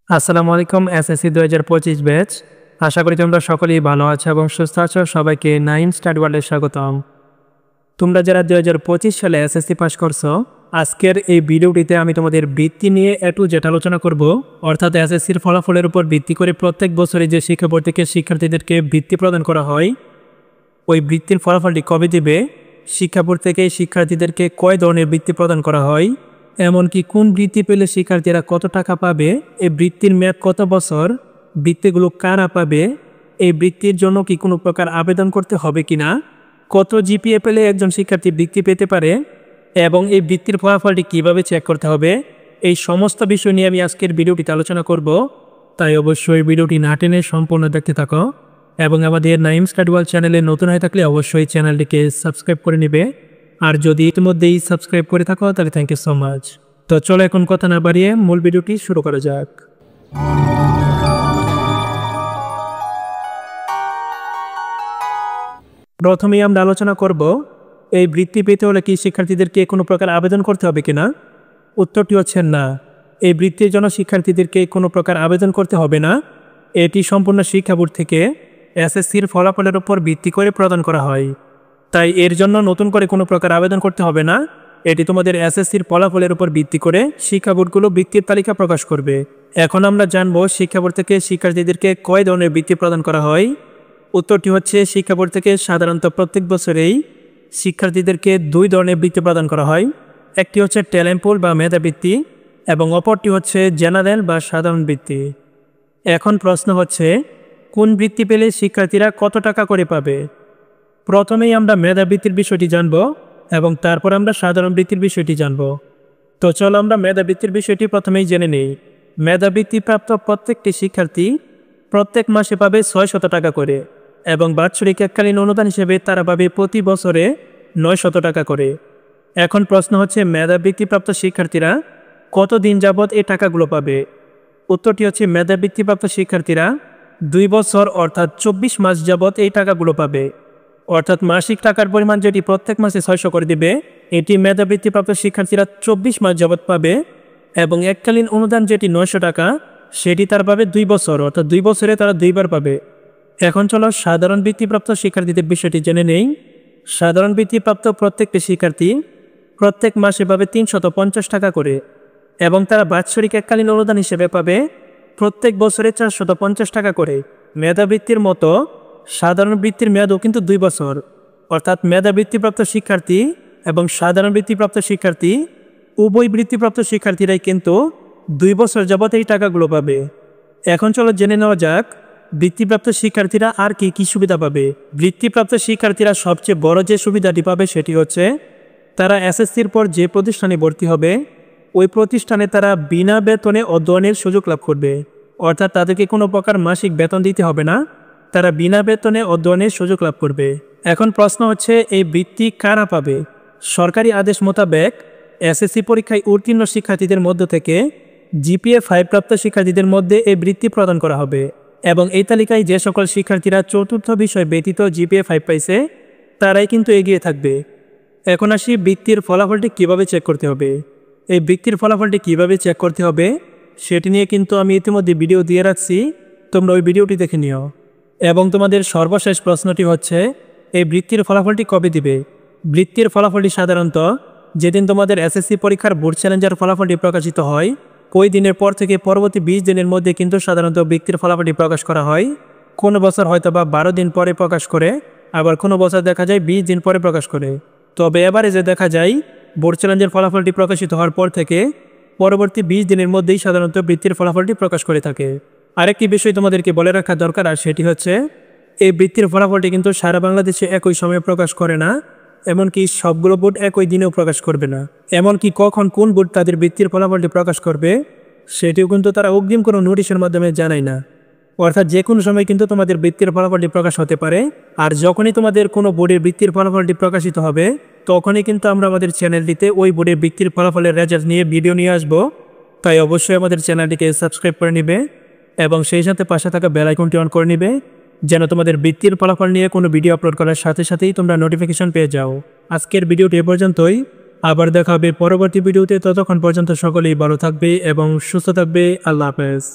আসসালামু আলাইকুম SSC 2025 batch. আশা করি তোমরা সকলেই ভালো আছো এবং সুস্থ আছো। সবাইকে নাইন স্টাডি ওয়ার্ল্ডে স্বাগতম। তোমরা যারা 2025 সালে এসএসসি পাস করছো, আজকের এই ভিডিওটিতে আমি তোমাদের বৃত্তি নিয়ে একটু যেটা আলোচনা করব, অর্থাৎ এসএসসির ফলাফলের উপর ভিত্তি করে প্রত্যেক বছরে যে শিক্ষা বোর্ড থেকে শিক্ষার্থীদেরকে বৃত্তি প্রদান করা হয়, ওই বৃত্তির ফলাফলটি কবে দিবে, শিক্ষা বোর্ড থেকে শিক্ষার্থীদেরকে কয় ধরনের বৃত্তি প্রদান করা হয়, এমনকি কোন বৃত্তি পেলে শিক্ষার্থীরা কত টাকা পাবে, এই বৃত্তির মেয়াদ কত বছর, বৃত্তিগুলো কারা পাবে, এই বৃত্তির জন্য কি কোনো প্রকার আবেদন করতে হবে কিনা, কত জিপিএ পেলে একজন শিক্ষার্থী বৃত্তি পেতে পারে এবং এই বৃত্তির ফলাফলটি কিভাবে চেক করতে হবে, এই সমস্ত বিষয় নিয়ে আমি আজকের ভিডিওটিতে আলোচনা করব। তাই অবশ্যই ভিডিওটি না টেনে সম্পূর্ণ দেখতে থাকো এবং আমাদের নাইম স্টাডি ওয়ার্ল্ড চ্যানেলে নতুন হয়ে থাকলে অবশ্যই চ্যানেলটিকে সাবস্ক্রাইব করে নেবে। আর যদি ইতিমধ্যেই সাবস্ক্রাইব করে থাকো তাহলে থ্যাংক ইউ সো মাচ। তো চলো এখন কথা না বাড়িয়ে মূল ভিডিওটি শুরু করা যাক। প্রথমেই আমরা আলোচনা করব এই বৃত্তি পেতে হলে কি শিক্ষার্থীদেরকে কোনো প্রকার আবেদন করতে হবে কিনা। উত্তরটি হচ্ছে না, এই বৃত্তির জন্য শিক্ষার্থীদেরকে কোনো প্রকার আবেদন করতে হবে না। এটি সম্পূর্ণ শিক্ষা বোর্ড থেকে এসএসসির ফলাফলের উপর ভিত্তি করে প্রদান করা হয়। তাই এর জন্য নতুন করে কোনো প্রকার আবেদন করতে হবে না। এটি তোমাদের এসএসসির ফলাফলের উপর ভিত্তি করে শিক্ষা বোর্ডগুলো বৃত্তির তালিকা প্রকাশ করবে। এখন আমরা জানব শিক্ষা বোর্ড থেকে শিক্ষার্থীদেরকে কয় ধরনের বৃত্তি প্রদান করা হয়। উত্তরটি হচ্ছে শিক্ষা বোর্ড থেকে সাধারণত প্রত্যেক বছরেই শিক্ষার্থীদেরকে দুই ধরনের বৃত্তি প্রদান করা হয়। একটি হচ্ছে ট্যালেন্ট পুল বা মেধাবৃত্তি এবং অপরটি হচ্ছে জেনারেল বা সাধারণ বৃত্তি। এখন প্রশ্ন হচ্ছে কোন বৃত্তি পেলে শিক্ষার্থীরা কত টাকা করে পাবে। প্রথমেই আমরা মেধাবৃত্তির বিষয়টি জানব এবং তারপর আমরা সাধারণ বৃত্তির বিষয়টি জানব। তো চলো আমরা মেধাবৃত্তির বিষয়টি প্রথমেই জেনে নিই। মেধাবৃত্তিপ্রাপ্ত প্রত্যেকটি শিক্ষার্থী প্রত্যেক মাসে পাবে 600 টাকা করে এবং বাৎসরিক এককালীন অনুদান হিসেবে তারা পাবে প্রতি বছরে 900 টাকা করে। এখন প্রশ্ন হচ্ছে মেধাবৃত্তিপ্রাপ্ত শিক্ষার্থীরা কতদিন যাবৎ এই টাকাগুলো পাবে। উত্তরটি হচ্ছে মেধাবৃত্তিপ্রাপ্ত শিক্ষার্থীরা 2 বছর অর্থাৎ 24 মাস যাবৎ এই টাকাগুলো পাবে। অর্থাৎ মাসিক টাকার পরিমাণ যেটি প্রত্যেক মাসে 600 করে দিবে, এটি মেধাবৃত্তিপ্রাপ্ত শিক্ষার্থীরা 24 মাস যাবৎ পাবে এবং এককালীন অনুদান যেটি 900 টাকা, সেটি তারা পাবে 2 বছর অর্থাৎ 2 বছরে তারা 2 বার পাবে। এখন চলো সাধারণ বৃত্তিপ্রাপ্ত শিক্ষার্থীদের বিষয়টি জেনে নেই। সাধারণ বৃত্তিপ্রাপ্ত প্রত্যেকটি শিক্ষার্থী প্রত্যেক মাসে পাবে 350 টাকা করে এবং তারা বাৎসরিক এককালীন অনুদান হিসেবে পাবে প্রত্যেক বছরে 450 টাকা করে। মেধাবৃত্তির মতো সাধারণ বৃত্তির মেয়াদও কিন্তু 2 বছর, অর্থাৎ মেধাবৃত্তিপ্রাপ্ত শিক্ষার্থী এবং সাধারণ বৃত্তিপ্রাপ্ত শিক্ষার্থী উভয় বৃত্তিপ্রাপ্ত শিক্ষার্থীরাই কিন্তু 2 বছর যাবৎ এই টাকাগুলো পাবে। এখন চলো জেনে নেওয়া যাক বৃত্তিপ্রাপ্ত শিক্ষার্থীরা আর কি কি সুবিধা পাবে। বৃত্তিপ্রাপ্ত শিক্ষার্থীরা সবচেয়ে বড় যে সুবিধাটি পাবে সেটি হচ্ছে তারা এসএসসির পর যে প্রতিষ্ঠানে ভর্তি হবে ওই প্রতিষ্ঠানে তারা বিনা বেতনে অধ্যয়নের সুযোগ লাভ করবে। অর্থাৎ তাদেরকে কোনো প্রকার মাসিক বেতন দিতে হবে না, তারা বিনা বেতনে অধ্যয়নের সুযোগ লাভ করবে। এখন প্রশ্ন হচ্ছে এই বৃত্তি কারা পাবে। সরকারি আদেশ মোতাবেক এসএসসি পরীক্ষায় উত্তীর্ণ শিক্ষার্থীদের মধ্য থেকে জিপিএ 5 প্রাপ্ত শিক্ষার্থীদের মধ্যে এই বৃত্তি প্রদান করা হবে এবং এই তালিকায় যে সকল শিক্ষার্থীরা চতুর্থ বিষয় ব্যতীত জিপিএ 5 পাইছে তারাই কিন্তু এগিয়ে থাকবে। এখন আসি বৃত্তির ফলাফলটি কিভাবে চেক করতে হবে। এই বৃত্তির ফলাফলটি কিভাবে চেক করতে হবে সেটি নিয়ে কিন্তু আমি ইতিমধ্যে ভিডিও দিয়ে রাখছি, তোমরা ওই ভিডিওটি দেখে নিও। এবং তোমাদের সর্বশেষ প্রশ্নটি হচ্ছে এই বৃত্তির ফলাফলটি কবে দিবে। বৃত্তির ফলাফলটি সাধারণত যেদিন তোমাদের এসএসসি পরীক্ষার বোর্ড চ্যালেঞ্জার ফলাফলটি প্রকাশিত হয় ওই দিনের পর থেকে পরবর্তী 20 দিনের মধ্যে কিন্তু সাধারণত বৃত্তির ফলাফলটি প্রকাশ করা হয়। কোনো বছর হয়তো বা 12 দিন পরে প্রকাশ করে, আবার কোনো বছর দেখা যায় 20 দিন পরে প্রকাশ করে। তবে এবারে যে দেখা যায় বোর্ড চ্যালেঞ্জের ফলাফলটি প্রকাশিত হওয়ার পর থেকে পরবর্তী 20 দিনের মধ্যেই সাধারণত বৃত্তির ফলাফলটি প্রকাশ করে থাকে। আরেকটি বিষয় তোমাদেরকে বলে রাখা দরকার, আর সেটি হচ্ছে এই বৃত্তির ফলাফলটি কিন্তু সারা বাংলাদেশে একই সময়ে প্রকাশ করে না, এমনকি সবগুলো বোর্ড একই দিনেও প্রকাশ করবে না। এমনকি কখন কোন বোর্ড তাদের বৃত্তির ফলাফলটি প্রকাশ করবে সেটিও কিন্তু তারা অগ্রিম কোনো নোটিশের মাধ্যমে জানায় না। অর্থাৎ যে কোনো সময় কিন্তু তোমাদের বৃত্তির ফলাফলটি প্রকাশ হতে পারে। আর যখনই তোমাদের কোনো বোর্ডের বৃত্তির ফলাফলটি প্রকাশিত হবে তখনই কিন্তু আমরা আমাদের চ্যানেলটিতে ওই বোর্ডের বৃত্তির ফলাফলের রেজাল্ট নিয়ে ভিডিও নিয়ে আসবো। তাই অবশ্যই আমাদের চ্যানেলটিকে সাবস্ক্রাইব করে নিবে এবং সেই সাথে পাশে থাকা বেল আইকনটি অন করে নিবে যেন তোমাদের বৃত্তির ফলাফল নিয়ে কোনো ভিডিও আপলোড করার সাথে সাথেই তোমরা নোটিফিকেশন পেয়ে যাও। আজকের ভিডিওটি এ পর্যন্তই, আবার দেখা হবে পরবর্তী ভিডিওতে। ততক্ষণ পর্যন্ত সকলেই ভালো থাকবে এবং সুস্থ থাকবে। আল্লাহ হাফেজ।